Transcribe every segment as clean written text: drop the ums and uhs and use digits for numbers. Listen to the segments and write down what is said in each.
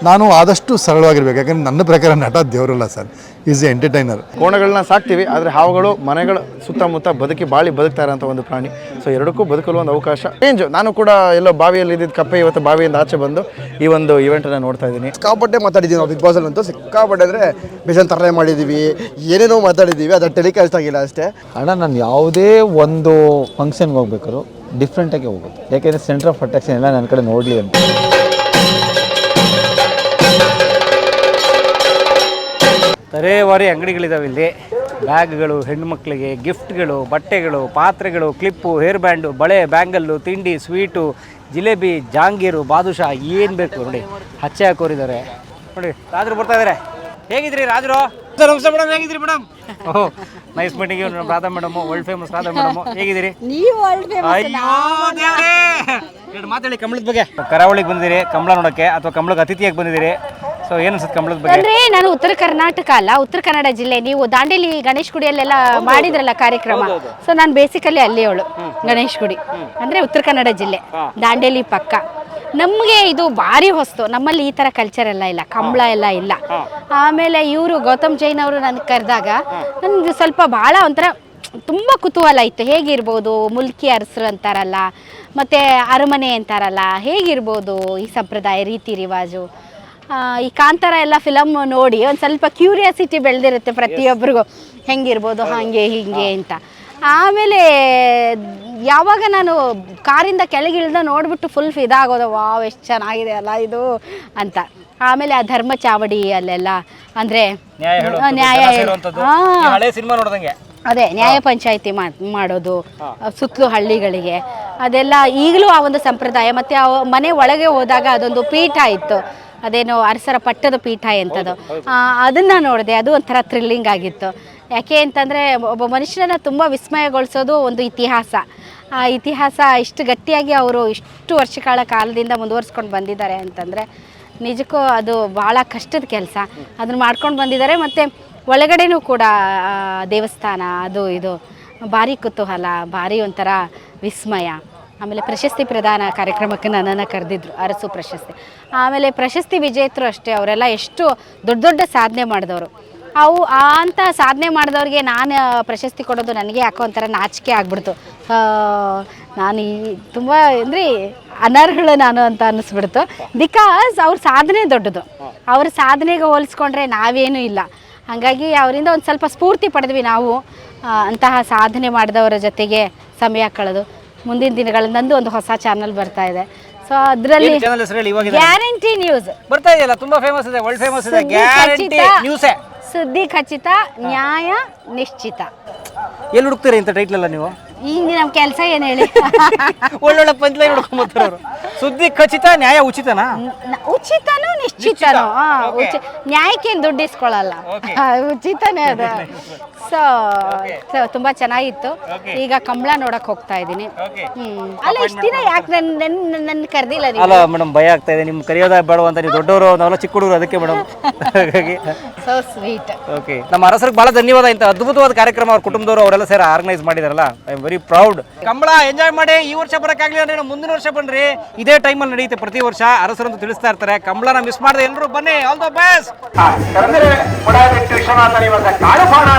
ನಾನು ಆದಷ್ಟು ಸರಳವಾಗಿರ್ಬೇಕು, ಯಾಕಂದರೆ ನನ್ನ ಪ್ರಕಾರ ನಟ ದೇವರಲ್ಲ ಸರ್, ಈಸ್ ಎ ಎಂಟರ್ಟೈನರ್. ಕೋಣಗಳನ್ನ ಸಾಕ್ತೀವಿ, ಆದರೆ ಹಾವುಗಳು ಮನೆಗಳ ಸುತ್ತಮುತ್ತ ಬದುಕ್ತಾ ಇರೋಂಥ ಒಂದು ಪ್ರಾಣಿ. ಸೊ ಎರಡಕ್ಕೂ ಬದುಕಲು ಒಂದು ಅವಕಾಶ ಚೇಂಜ್. ನಾನು ಕೂಡ ಎಲ್ಲೋ ಬಾವಿಯಲ್ಲಿ ಇದ್ದಿದ್ದು ಕಪ್ಪೆ ಇವತ್ತು ಬಾವಿಯಿಂದ ಆಚೆ ಬಂದು ಈ ಒಂದು ಇವೆಂಟನ್ನು ನೋಡ್ತಾ ಇದ್ದೀನಿ. ಸಿಕ್ಕಾಪಟ್ಟೆ ಮಾತಾಡಿದ್ದೀವಿ ನಾವು ಬಿಗ್ ಬಾಸಲ್ಲಂತೂ, ಸಿಕ್ಕಾಪಟ್ಟೆ ಅಂದರೆ ಬೇಜಾನ್ ತರಲೆ ಮಾಡಿದ್ದೀವಿ, ಏನೇನೋ ಮಾತಾಡಿದ್ದೀವಿ, ಅದು ಟೆಲಿಕಾಸ್ಟ್ ಆಗಿಲ್ಲ ಅಷ್ಟೇ. ಅಣ್ಣ ನಾನು ಯಾವುದೇ ಒಂದು ಫಂಕ್ಷನ್ಗೆ ಹೋಗ್ಬೇಕಾದ್ರು ಡಿಫ್ರೆಂಟಾಗಿ ಹೋಗೋದು, ಯಾಕೆಂದರೆ ಸೆಂಟರ್ ಆಫ್ ಅಟ್ರಾಕ್ಷನ್ ಎಲ್ಲ ನನ್ನ ಕಡೆ ನೋಡಲಿ ಅಂತ. ತರೇವಾರಿ ಅಂಗಡಿಗಳಿದಾವೆ ಇಲ್ಲಿ. ಬ್ಯಾಗ್ಗಳು, ಹೆಣ್ಣುಮಕ್ಕಳಿಗೆ ಗಿಫ್ಟ್ಗಳು, ಬಟ್ಟೆಗಳು, ಪಾತ್ರೆಗಳು, ಕ್ಲಿಪ್ಪು, ಹೇರ್ ಬ್ಯಾಂಡು, ಬಳೆ, ಬ್ಯಾಂಗಲ್ಲು, ತಿಂಡಿ, ಸ್ವೀಟು, ಜಿಲೇಬಿ, ಜಾಂಗೀರು, ಬಾದುಷಾ, ಏನು ಬೇಕು ನೋಡಿ ಹಚ್ಚೆ ಹಾಕೋರಿದ್ದಾರೆ ನೋಡಿ. ರಾಜರು ಬರ್ತಾ ಇದ್ದಾರೆ. ಹೇಗಿದ್ರಿ ರಾಜರು? ನಮಸ್ತೆ ಮೇಡಮ್, ಹೇಗಿದ್ರಿ madam? Oh nice meeting you Radha madam, world famous Radha madam. ಹೇಗಿದ್ದೀರಿ? ಅಯ್ಯೋ ದೇವ್ರೇ, ಎರಡು ಮಾತಾಡಿ ಕಮಲದ ಬಗ್ಗೆ. ಕರಾವಳಿಗೆ ಬಂದಿದ್ದೀರಿ ಕಮಲ ನೋಡೋಕ್ಕೆ ಅಥವಾ ಕಮಲಕ್ಕೆ ಅತಿಥಿಯಾಗಿ ಬಂದಿದ್ದೀರಿ. ಸೊ ಏನು ಅನ್ಸುತ್ತೆ ಕಮಲದ ಬಗ್ಗೆ? ಅಂದ್ರೆ ನಾನು ಉತ್ತರ ಕರ್ನಾಟಕ ಅಲ್ಲ, ಉತ್ತರ ಕನ್ನಡ ಜಿಲ್ಲೆ. ನೀವು ದಾಂಡೇಲಿ ಗಣೇಶ್ ಗುಡಿಯಲ್ಲೆಲ್ಲ ಮಾಡಿದ್ರಲ್ಲ ಕಾರ್ಯಕ್ರಮ, ಸೊ ನಾನು ಬೇಸಿಕಲಿ ಅಲ್ಲಿಯವಳು. ಗಣೇಶ್ ಗುಡಿ ಅಂದ್ರೆ ಉತ್ತರ ಕನ್ನಡ ಜಿಲ್ಲೆ, ದಾಂಡೇಲಿ ಪಕ್ಕ. ನಮಗೆ ಇದು ಭಾರಿ ಹೊಸ್ತು, ನಮ್ಮಲ್ಲಿ ಈ ಥರ ಕಲ್ಚರ್ ಎಲ್ಲ ಇಲ್ಲ, ಕಂಬಳ ಎಲ್ಲ ಇಲ್ಲ. ಆಮೇಲೆ ಇವರು ಗೌತಮ್ ಜೈನ್ ಅವರು ನನಗೆ ಕರೆದಾಗ ನನಗೆ ಸ್ವಲ್ಪ ಭಾಳ ಒಂಥರ ತುಂಬ ಕುತೂಹಲ ಇತ್ತು. ಹೇಗಿರ್ಬೋದು ಮುಲ್ಕಿ ಅರಸರು ಅಂತಾರಲ್ಲ, ಮತ್ತು ಅರಮನೆ ಅಂತಾರಲ್ಲ, ಹೇಗಿರ್ಬೋದು ಈ ಸಂಪ್ರದಾಯ ರೀತಿ ರಿವಾಜು. ಈ ಕಾಂತಾರ ಎಲ್ಲ ಫಿಲಮ್ ನೋಡಿ ಒಂದು ಸ್ವಲ್ಪ ಕ್ಯೂರಿಯಾಸಿಟಿ ಬೆಳೆದಿರುತ್ತೆ ಪ್ರತಿಯೊಬ್ಬರಿಗೂ, ಹೆಂಗಿರ್ಬೋದು ಹಾಗೆ ಹೀಗೆ ಅಂತ. ಆಮೇಲೆ ಯಾವಾಗ ನಾನು ಕಾರಿಂದ ಕೆಳಗಿಳಿದ ನೋಡಿಬಿಟ್ಟು ಫುಲ್ ಇದಾಗೋದು, ವಾವ್ ಎಷ್ಟು ಚೆನ್ನಾಗಿದೆ ಅಲ್ಲ ಇದು ಅಂತ. ಆಮೇಲೆ ಆ ಧರ್ಮ ಚಾವಡಿ ಅಲ್ಲೆಲ್ಲ ಅಂದರೆ ಅದೇ ನ್ಯಾಯ ಪಂಚಾಯಿತಿ ಮಾಡೋದು ಸುತ್ತಲೂ ಹಳ್ಳಿಗಳಿಗೆ, ಅದೆಲ್ಲ ಈಗಲೂ ಆ ಒಂದು ಸಂಪ್ರದಾಯ. ಮತ್ತು ಆ ಮನೆ ಒಳಗೆ ಹೋದಾಗ ಅದೊಂದು ಪೀಠ ಇತ್ತು, ಅದೇನೋ ಅರಸರ ಪಟ್ಟದ ಪೀಠ ಎಂಥದ್ದು, ಅದನ್ನು ನೋಡಿದೆ. ಅದು ಒಂಥರ ಥ್ರಿಲ್ಲಿಂಗ್ ಆಗಿತ್ತು. ಯಾಕೆ ಅಂತಂದರೆ ಒಬ್ಬ ಮನುಷ್ಯನ ತುಂಬ ವಿಸ್ಮಯಗೊಳಿಸೋದು ಒಂದು ಇತಿಹಾಸ. ಆ ಇತಿಹಾಸ ಇಷ್ಟು ಗಟ್ಟಿಯಾಗಿ ಅವರು ಇಷ್ಟು ವರ್ಷಗಳ ಕಾಲದಿಂದ ಮುಂದುವರ್ಸ್ಕೊಂಡು ಬಂದಿದ್ದಾರೆ ಅಂತಂದರೆ ನಿಜಕ್ಕೂ ಅದು ಭಾಳ ಕಷ್ಟದ ಕೆಲಸ. ಅದನ್ನು ಮಾಡ್ಕೊಂಡು ಬಂದಿದ್ದಾರೆ. ಮತ್ತು ಒಳಗಡೆನೂ ಕೂಡ ದೇವಸ್ಥಾನ ಅದು ಇದು ಭಾರಿ ಕುತೂಹಲ, ಭಾರಿ ಒಂಥರ ವಿಸ್ಮಯ. ಆಮೇಲೆ ಪ್ರಶಸ್ತಿ ಪ್ರದಾನ ಕಾರ್ಯಕ್ರಮಕ್ಕೆ ನನ್ನನ್ನು ಕರೆದಿದ್ರು, ಅರಸು ಪ್ರಶಸ್ತಿ. ಆಮೇಲೆ ಪ್ರಶಸ್ತಿ ವಿಜೇತರು ಅಷ್ಟೇ, ಅವರೆಲ್ಲ ಎಷ್ಟು ದೊಡ್ಡ ದೊಡ್ಡ ಸಾಧನೆ ಮಾಡಿದವರು. ಅಂಥ ಸಾಧನೆ ಮಾಡಿದವ್ರಿಗೆ ನಾನು ಪ್ರಶಸ್ತಿ ಕೊಡೋದು ನನಗೆ ಯಾಕೋ ಒಂಥರ ನಾಚಿಕೆ ಆಗ್ಬಿಡ್ತು. ನಾನು ತುಂಬ ಅಂದರೆ ಅನರ್ಹಳು ನಾನು ಅಂತ ಅನ್ನಿಸ್ಬಿಡ್ತು. ಬಿಕಾಸ್ ಅವ್ರ ಸಾಧನೆ ದೊಡ್ಡದು, ಅವ್ರ ಸಾಧನೆಗೆ ಹೋಲಿಸ್ಕೊಂಡ್ರೆ ನಾವೇನೂ ಇಲ್ಲ. ಹಾಗಾಗಿ ಅವರಿಂದ ಒಂದು ಸ್ವಲ್ಪ ಸ್ಫೂರ್ತಿ ಪಡೆದ್ವಿ ನಾವು. ಅಂತಹ ಸಾಧನೆ ಮಾಡಿದವರ ಜೊತೆಗೆ ಸಮಯ ಕಳೆದು ಮುಂದಿನ ದಿನಗಳಲ್ಲಿ ನಂದು ಒಂದು ಹೊಸ ಚಾನಲ್ ಬರ್ತಾ ಇದೆ. ಸೊ ಅದರಲ್ಲಿ ಗ್ಯಾರಂಟಿ ನ್ಯೂಸ್ ಬರ್ತಾ ಇದೆಯಲ್ಲ, ತುಂಬಾ ಫೇಮಸ್ ಇದೆ, ವರ್ಲ್ಡ್ ಫೇಮಸ್ ಇದೆ. ಗ್ಯಾರಂಟಿ ನ್ಯೂಸ್, ಸುದ್ದಿ ಖಚಿತ, ನ್ಯಾಯ ನಿಶ್ಚಿತ. ಎಲ್ಲಿ ಹುಡುಕ್ತೀರಿ ಇಂಥ ಟೈಟ್ಲ್ ಎಲ್ಲ ನೀವು? ಈಗ ನಮ್ಮ ಕೆಲಸ ಏನು ಹೇಳಿ? ಒಳ್ಳೊಳ್ಳೆ ಪಂಚ್ಲೈನ್ ಹುಡ್ಕೊಂಬರ್ತಾರೆ. ಸುದ್ದಿ ಖಚಿತ, ನ್ಯಾಯ ಉಚಿತನಾ? ಉಚಿತನೂ ನಿಶ್ಚಿತನೂ. ನ್ಯಾಯಕ್ಕೇನು ದುಡ್ಡು ಇಸ್ಕೊಳ್ಳಲ್ಲ, ಉಚಿತನೇ ಅದು. ಸೊ ತುಂಬಾ ಚೆನ್ನಾಗಿತ್ತು. ಈಗ ಕಂಬಳ ನೋಡಕ್ ಹೋಗ್ತಾ ಇದ್ದೀನಿ. ಅಲ್ಲ ಇಷ್ಟು ದಿನ ಯಾಕೆ ನನ್ನ ಕರೆದಿಲ್ಲ ನೀವು? ಅಲ್ಲ ಮೇಡಮ್, ಭಯ ಆಗ್ತಾ ಇದೆ ನಿಮ್ ಕರೆಯೋದ ಬೇಡ ಅಂತ. ನೀವು ದೊಡ್ಡವರು, ನಾವೆಲ್ಲ ಚಿಕ್ಕ ಹುಡುಗರು, ಅದಕ್ಕೆ ಮೇಡಮ್. ಹಾಗಾಗಿ ಸೋ ಸ್ವೀಟ್. ಓಕೆ, ನಮ್ಮ ಅರಸರಿಗೆ ಬಹಳ ಧನ್ಯವಾದ. ಇಂಥ ಅದ್ಭುತವಾದ ಕಾರ್ಯಕ್ರಮ ಅವ್ರ ಕುಟುಂಬದವರು ಅವರೆಲ್ಲ ಸೇರಿ ಆರ್ಗನೈಸ್ ಮಾಡಿದಾರಲ್ಲ, I am very proud. Kambala enjoy ಮಾಡಿ. ಈ ವರ್ಷ ಬರೋಕ್ಕಾಗಲಿ ಅಂದ್ರೆ ಮುಂದಿನ ವರ್ಷ ಬನ್ನಿರಿ, ಇದೇ ಟೈಮಲ್ಲಿ ನಡೆಯುತ್ತೆ ಪ್ರತಿ ವರ್ಷ. ಅರಸರಂತ ತಿಳಿಸ್ತಾ ಇರ್ತಾರೆ. ಕಂಬಳನ ಮಿಸ್ ಮಾಡದೆ ಎಲ್ಲರೂ ಬನ್ನಿ. All the best.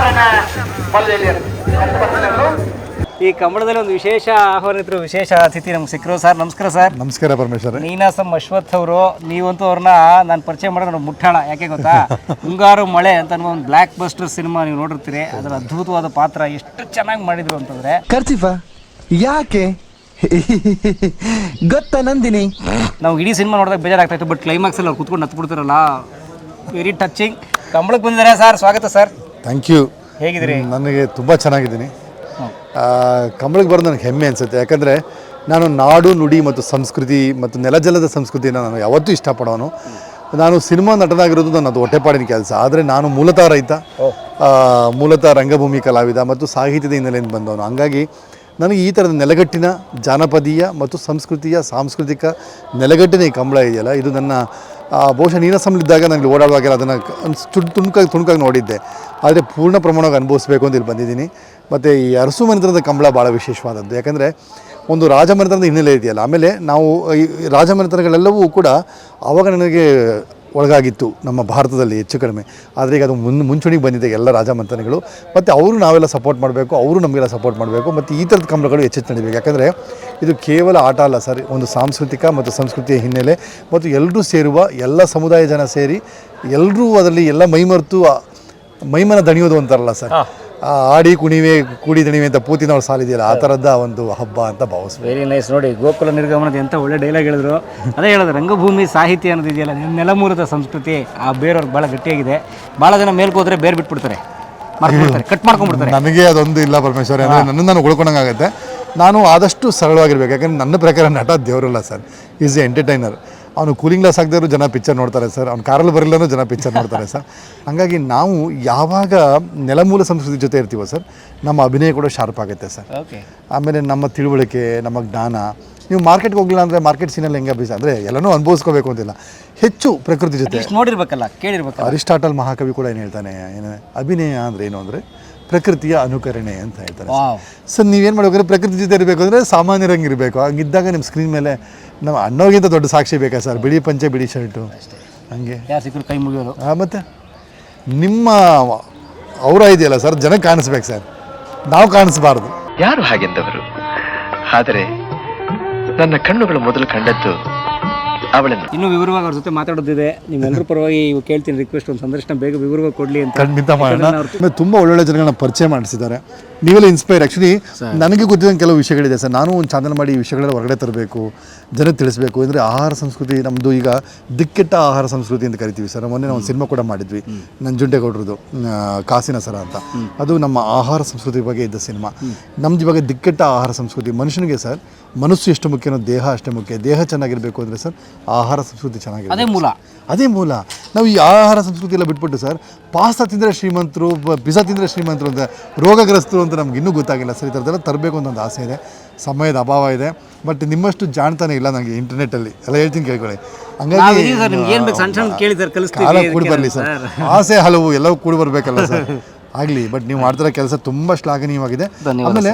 ಈ ಕಂಬಳದಲ್ಲಿ ಒಂದು ವಿಶೇಷ ಆಹ್ವಾನಿತರು, ವಿಶೇಷ ಅತಿಥಿ ನಮ್ಗೆ ಸಿಕ್ಕರು. ಸರ್ ನಮಸ್ಕಾರ. ಸರ್ ನಮಸ್ಕಾರ ಪರಮೇಶ್ವರ್. ನೀನಾಸಂ ಅಶ್ವಥ್ ಅವರು. ನೀವಂತೂ ಅವ್ರನ್ನ ನಾನು ಪರಿಚಯ ಮಾಡೋದು ನಾನು ಮುಟ್ಟಾಳ. ಯಾಕೆ ಗೊತ್ತಾ? ಮುಂಗಾರು ಮಳೆ ಅಂತ ಒಂದು ಬ್ಲ್ಯಾಕ್ ಬಸ್ಟರ್ ಸಿನಿಮಾ ನೀವು ನೋಡಿರ್ತೀರಿ. ಅದರ ಅದ್ಭುತವಾದ ಪಾತ್ರ ಎಷ್ಟು ಚೆನ್ನಾಗಿ ಮಾಡಿದ್ರು ಅಂತಂದ್ರೆ. ಖರ್ಚಿಫಾ ಯಾಕೆ ಗೊತ್ತಾ ನಂದಿನಿ? ನಾವು ಇಡೀ ಸಿನಿಮಾ ನೋಡಿದಾಗ ಬೇಜಾರಾಗ್ತಾ ಇತ್ತು, ಬಟ್ ಕ್ಲೈಮ್ಯಾಕ್ಸ್ ಅಲ್ಲಿ ಅವ್ರು ಕುತ್ಕೊಂಡು ಹತ್ಬಿಡ್ತಾರಲ್ಲ, ವೆರಿ ಟಚಿಂಗ್. ಕಂಬಳಕ್ಕೆ ಬಂದಿದ್ದಾರೆ ಸರ್, ಸ್ವಾಗತ ಸರ್. Thank you. ಹೇಗಿದ್ದೀರಿ? ನನಗೆ ತುಂಬ ಚೆನ್ನಾಗಿದ್ದೀನಿ. ಕಂಬಳಕ್ಕೆ ಬರೋದು ನನಗೆ ಹೆಮ್ಮೆ ಅನಿಸುತ್ತೆ. ಯಾಕಂದರೆ ನಾನು ನಾಡು ನುಡಿ ಮತ್ತು ಸಂಸ್ಕೃತಿ ಮತ್ತು ನೆಲಜಲದ ಸಂಸ್ಕೃತಿಯನ್ನು ನಾನು ಯಾವತ್ತೂ ಇಷ್ಟಪಡೋನು. ನಾನು ಸಿನಿಮಾ ನಟನಾಗಿರೋದು ನನ್ನ ಅದು ಹೊಟ್ಟೆಪಾಡಿನ ಕೆಲಸ. ಆದರೆ ನಾನು ಮೂಲತಃ ರೈತ, ಮೂಲತಃ ರಂಗಭೂಮಿ ಕಲಾವಿದ ಮತ್ತು ಸಾಹಿತ್ಯದ ಹಿನ್ನೆಲೆಯಿಂದ ಬಂದವನು. ಹಂಗಾಗಿ ನನಗೆ ಈ ಥರದ ನೆಲಗಟ್ಟಿನ ಜಾನಪದೀಯ ಮತ್ತು ಸಾಂಸ್ಕೃತಿಕ ನೆಲಗಟ್ಟಿನ ಈ ಕಂಬಳ ಇದೆಯಲ್ಲ, ಇದು ನನ್ನ ಬಹುಶಃ ನೀನಾಸಂಲಿದ್ದಾಗ ನನಗೆ ಓಡಾಡುವಾಗೆಲ್ಲ ಅದನ್ನು ತುಣುಕಾಗಿ ನೋಡಿದ್ದೆ. ಆದರೆ ಪೂರ್ಣ ಪ್ರಮಾಣವಾಗಿ ಅನುಭವಿಸಬೇಕು ಅಂತ ಇಲ್ಲಿ ಬಂದಿದ್ದೀನಿ. ಮತ್ತು ಈ ಅರಸು ಮನೆತನದ ಕಂಬಳ ಭಾಳ ವಿಶೇಷವಾದದ್ದು. ಯಾಕಂದರೆ ಒಂದು ರಾಜಮನೆತನದ ಹಿನ್ನೆಲೆ ಇದೆಯಲ್ಲ. ಆಮೇಲೆ ನಾವು ಈ ರಾಜಮನೆತನಗಳೆಲ್ಲವೂ ಕೂಡ ಆವಾಗ ನನಗೆ ಒಳಗಾಗಿತ್ತು ನಮ್ಮ ಭಾರತದಲ್ಲಿ ಹೆಚ್ಚು ಕಡಿಮೆ. ಆದರೆ ಈಗ ಅದು ಮುಂಚೂಣಿಗೆ ಬಂದಿದೆ ಎಲ್ಲ ರಾಜಮಂತ್ರಿಗಳು. ಮತ್ತು ಅವರು ನಾವೆಲ್ಲ ಸಪೋರ್ಟ್ ಮಾಡಬೇಕು, ಅವರು ನಮಗೆಲ್ಲ ಸಪೋರ್ಟ್ ಮಾಡಬೇಕು. ಮತ್ತು ಈ ಥರದ ಕಂಬಳಗಳು ಹೆಚ್ಚೆಚ್ಚು ನಡೀಬೇಕು. ಯಾಕಂದರೆ ಇದು ಕೇವಲ ಆಟ ಅಲ್ಲ ಸರ್, ಒಂದು ಸಾಂಸ್ಕೃತಿಕ ಮತ್ತು ಸಂಸ್ಕೃತಿಯ ಹಿನ್ನೆಲೆ ಮತ್ತು ಎಲ್ಲರೂ ಸೇರುವ ಎಲ್ಲ ಸಮುದಾಯ ಜನ ಸೇರಿ ಎಲ್ಲರೂ ಅದರಲ್ಲಿ ಎಲ್ಲ ಮೈಮನ ದಣಿಯೋದು ಅಂತಾರಲ್ಲ ಸರ್, ಆಡಿ ಕುಣಿವೆ ಕೂಡಿ ದಣಿವೆ ಅಂತ ಪೂತಿನವ್ರ ಸಾಲಿದೆಯಲ್ಲ, ಆ ಥರದ ಒಂದು ಹಬ್ಬ ಅಂತ ಭಾವಿಸ್ಬೇಕು. Very nice. ನೋಡಿ, ಗೋಕುಲ ನಿರ್ಗಮನದ ಎಂಥ ಒಳ್ಳೆ ಡೈಲಾಗ್ ಹೇಳಿದ್ರು. ಅದೇ ಹೇಳೋದು, ರಂಗಭೂಮಿ ಸಾಹಿತ್ಯ ಅನ್ನೋದು ಇದೆಯಲ್ಲ, ನೆಲಮೂಲದ ಸಂಸ್ಕೃತಿ ಆ ಬೇರವ್ರಿಗೆ ಭಾಳ ಗಟ್ಟಿಯಾಗಿದೆ. ಭಾಳ ಜನ ಮೇಲ್ಕೋದ್ರೆ ಬೇರೆ ಬಿಟ್ಬಿಡ್ತಾರೆ, ಕಟ್ ಮಾಡ್ಕೊಂಡ್ಬಿಡ್ತಾರೆ. ನನಗೆ ಅದೊಂದು ಇಲ್ಲ ಪರಮೇಶ್ವರಿ, ಅಂದರೆ ನನ್ನನ್ನು ನಾನು ಉಳ್ಕೊಂಡಂಗಾಗುತ್ತೆ. ನಾನು ಆದಷ್ಟು ಸರಳವಾಗಿರ್ಬೇಕು. ಯಾಕಂದರೆ ನನ್ನ ಪ್ರಕಾರ ನಟ ದೇವರಲ್ಲ ಸರ್, ಈಸ್ ಎ ಎಂಟರ್ಟೈನರ್. ಅವನು ಕೂಲಿಂಗ್ ಗ್ಲಾಸ್ ಹಾಕಿದ್ರು ಜನ ಪಿಕ್ಚರ್ ನೋಡ್ತಾರೆ ಸರ್, ಅವ್ನು ಕಾರಲ್ಲಿ ಬರಲಿಲ್ಲನೂ ಜನ ಪಿಕ್ಚರ್ ನೋಡ್ತಾರೆ ಸರ್. ಹಾಗಾಗಿ ನಾವು ಯಾವಾಗ ನೆಲಮೂಲ ಸಂಸ್ಕೃತಿ ಜೊತೆ ಇರ್ತೀವೋ ಸರ್, ನಮ್ಮ ಅಭಿನಯ ಕೂಡ ಶಾರ್ಪ್ ಆಗುತ್ತೆ ಸರ್. ಆಮೇಲೆ ನಮ್ಮ ತಿಳುವಳಿಕೆ, ನಮ್ಮ ಜ್ಞಾನ. ನೀವು ಮಾರ್ಕೆಟ್ಗೆ ಹೋಗಲಿಲ್ಲ ಅಂದರೆ ಮಾರ್ಕೆಟ್ ಸೀನಲ್ಲಿ ಹೆಂಗೆ ಅಭ್ಯಾಸ ಅಂದರೆ ಎಲ್ಲನೂ ಅನುಭವಿಸ್ಕೋಬೇಕು ಅಂತಿಲ್ಲ, ಹೆಚ್ಚು ಪ್ರಕೃತಿ ಜೊತೆ ನೋಡಿರ್ಬೇಕಲ್ಲ, ಕೇಳಿರ್ಬೇಕಲ್ಲ. ಅರಿಸ್ಟಾಟಲ್ ಮಹಾಕವಿ ಕೂಡ ಏನು ಹೇಳ್ತಾನೆ, ಅಭಿನಯ ಅಂದರೆ ಏನು ಅಂದರೆ ಪ್ರಕೃತಿಯ ಅನುಕರಣೆ ಅಂತ ಹೇಳ್ತಾರೆ ಸರ್. ನೀವೇನು ಮಾಡಬೇಕಾದ್ರೆ ಪ್ರಕೃತಿ ಜೊತೆ ಇರಬೇಕು ಅಂದರೆ ಸಾಮಾನ್ಯರಂಗೆ ಇರಬೇಕು. ಹಂಗಿದ್ದಾಗ ನಿಮ್ಮ ಸ್ಕ್ರೀನ್ ಮೇಲೆ ನಮ್ಮ ಅಣ್ಣವ್ರಿಗಿಂತ ದೊಡ್ಡ ಸಾಕ್ಷಿ ಬೇಕಾ ಸರ್? ಬಿಳಿ ಪಂಚೆ ಬಿಳಿ ಶರ್ಟು ಹಂಗೆ ಸಿಕ್ಕರು ಕೈ ಮುಗಿಯೋದು. ಮತ್ತು ನಿಮ್ಮ ಅವರ ಇದೆಯಲ್ಲ ಸರ್, ಜನಕ್ಕೆ ಕಾಣಿಸ್ಬೇಕು ಸರ್, ನಾವು ಕಾಣಿಸ್ಬಾರ್ದು. ಯಾರು ಹಾಗೆಂದವರು? ಆದರೆ ನನ್ನ ಕಣ್ಣುಗಳು ಮೊದಲು ಕಂಡದ್ದು ಅವಳನ್ನು. ಇನ್ನೂ ವಿವರವಾಗಿ ಅವ್ರ ಜೊತೆ ಮಾತಾಡೋದಿದೆ. ನಿಮ್ಮೆಲ್ಲರ ಪರವಾಗಿ ಇವು ಕೇಳ್ತೀನಿ ರಿಕ್ವೆಸ್ಟ್, ಒಂದು ಸಂದರ್ಶನ ಬೇಗ ವಿವರವಾಗಿ ಕೊಡಲಿ ಅಂತ. ಖಂಡಿತ ಮಾಡೋಣ. ತುಂಬ ಒಳ್ಳೊಳ್ಳೆ ಜನಗಳನ್ನ ಪರಿಚಯ ಮಾಡಿಸಿದ್ದಾರೆ. ನೀವೆಲ್ಲ ಇನ್ಸ್ಪೈರ್. ಆ್ಯಕ್ಚುಲಿ ನನಗೆ ಗೊತ್ತಿದ್ದಂಗೆ ಕೆಲವು ವಿಷಯಗಳಿದೆ ಸರ್, ನಾನು ಒಂದು ಚಾನಲ್ ಮಾಡಿ ಈ ವಿಷಯಗಳೆಲ್ಲ ಹೊರಗಡೆ ತರಬೇಕು, ಜನಕ್ಕೆ ತಿಳಿಸ್ಬೇಕು. ಅಂದರೆ ಆಹಾರ ಸಂಸ್ಕೃತಿ ನಮ್ಮದು ಈಗ ದಿಕ್ಕೆಟ್ಟ ಆಹಾರ ಸಂಸ್ಕೃತಿ ಅಂತ ಕರಿತೀವಿ ಸರ್. ಮೊನ್ನೆ ನಾವು ಒಂದು ಸಿನಿಮಾ ಕೂಡ ಮಾಡಿದ್ವಿ, ನಂಜುಂಡೇಗೌಡರದು ಕಾಸಿನ ಸರ ಅಂತ. ಅದು ನಮ್ಮ ಆಹಾರ ಸಂಸ್ಕೃತಿ ಬಗ್ಗೆ ಇದ್ದ ಸಿನಿಮಾ. ನಮ್ದು ಇವಾಗ ದಿಕ್ಕೆಟ್ಟ ಆಹಾರ ಸಂಸ್ಕೃತಿ. ಮನುಷ್ಯನಿಗೆ ಸರ್ ಮನಸ್ಸು ಎಷ್ಟು ಮುಖ್ಯನೋ ದೇಹ ಅಷ್ಟೇ ಮುಖ್ಯ. ದೇಹ ಚೆನ್ನಾಗಿರಬೇಕು ಅಂದರೆ ಸರ್ ಆಹಾರ ಸಂಸ್ಕೃತಿ ಚೆನ್ನಾಗಿರಬೇಕು, ಅದೇ ಮೂಲ. ನಾವು ಈ ಆಹಾರ ಸಂಸ್ಕೃತಿ ಎಲ್ಲ ಬಿಟ್ಬಿಟ್ಟು ಸರ್ ಪಾಸ್ತಾ ತಿಂದರೆ ಶ್ರೀಮಂತರು, ಪಿಜ್ಜಾ ತಿಂದರೆ ಶ್ರೀಮಂತರು ಅಂತ, ರೋಗಗ್ರಸ್ತರು ಅಂತ ನಮ್ಗೆ ಇನ್ನೂ ಗೊತ್ತಾಗಿಲ್ಲ ಸರ್. ಈ ಥರದ್ದೆಲ್ಲ ತರಬೇಕು ಅಂತ ಒಂದು ಆಸೆ ಇದೆ. ಸಮಯದ ಅಭಾವ ಇದೆ, ಬಟ್ ನಿಮ್ಮಷ್ಟು ಜಾಣ್ತಾನೆ ಇಲ್ಲ ನನಗೆ ಇಂಟರ್ನೆಟ್ಟಲ್ಲಿ ಎಲ್ಲ ಹೇಳ್ತೀನಿ ಕೇಳ್ಕೊಳ್ಳಿ. ಹಂಗಾಗಿ ಕಾಲ ಕೂಡಿ ಬರಲಿ ಸರ್, ಆಸೆ ಹಲವು ಎಲ್ಲವೂ ಕೂಡಿ ಬರಬೇಕಲ್ಲ ಸರ್, ಆಗಲಿ. ಬಟ್ ನೀವು ಮಾಡ್ತಿರೋ ಕೆಲಸ ತುಂಬ ಶ್ಲಾಘನೀಯವಾಗಿದೆ. ಆಮೇಲೆ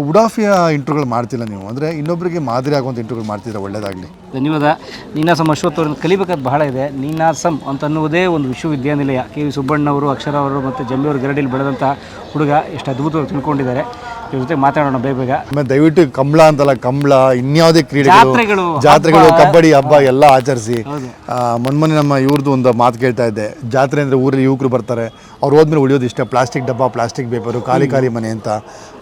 ಉಡಾಫಿಯ ಇಂಟ್ರೋಗಳು ಮಾಡ್ತಿಲ್ಲ ನೀವು, ಅಂದರೆ ಇನ್ನೊಬ್ಬರಿಗೆ ಮಾದರಿ ಆಗುವಂಥ ಇಂಟ್ರೋಗಳು ಮಾಡ್ತಿದ್ರೆ ಒಳ್ಳೆಯದಾಗಲಿ. ಧನ್ಯವಾದ. ನೀನಾಸಂ ಅಶ್ವಥ್ ಅವ್ರನ್ನ ಕಲಿಬೇಕಾದ ಬಹಳ ಇದೆ. ನೀನಾಸಂ ಅಂತ ಅನ್ನುವುದೇ ಒಂದು ವಿಶ್ವವಿದ್ಯಾನಿಲಯ. ಕೆ.ವಿ. ಸುಬ್ಬಣ್ಣವರು, ಅಕ್ಷರ ಅವರು ಮತ್ತು ಜಂಬಿಯವರು ಗರಡಿಯಲ್ಲಿ ಬೆಳೆದಂಥ ಹುಡುಗ ಎಷ್ಟು ಅದ್ಭುತವಾಗಿ ತಿಳ್ಕೊಂಡಿದ್ದಾರೆ. ಇವ್ರ ಜೊತೆ ಮಾತಾಡೋಣ ಬೇಗ. ಆಮೇಲೆ ದಯವಿಟ್ಟು ಕಂಬಳ ಅಂತಲ್ಲ, ಕಂಬಳ ಇನ್ಯಾವುದೇ ಕ್ರೀಡೆಗಳು, ಜಾತ್ರೆಗಳು, ಕಬಡ್ಡಿ ಹಬ್ಬ ಎಲ್ಲ ಆಚರಿಸಿ. ಮೊನ್ನೆ ನಮ್ಮ ಇವ್ರದ್ದು ಒಂದು ಮಾತು ಕೇಳ್ತಾ ಇದ್ದೆ, ಜಾತ್ರೆ ಅಂದರೆ ಊರಲ್ಲಿ ಯುವಕರು ಬರ್ತಾರೆ, ಅವ್ರು ಹೋದ್ಮೇಲೆ ಉಳಿಯೋದು ಇಷ್ಟ, ಪ್ಲಾಸ್ಟಿಕ್ ಡಬ್ಬ, ಪ್ಲಾಸ್ಟಿಕ್ ಪೇಪರು, ಖಾಲಿ ಮನೆ ಅಂತ.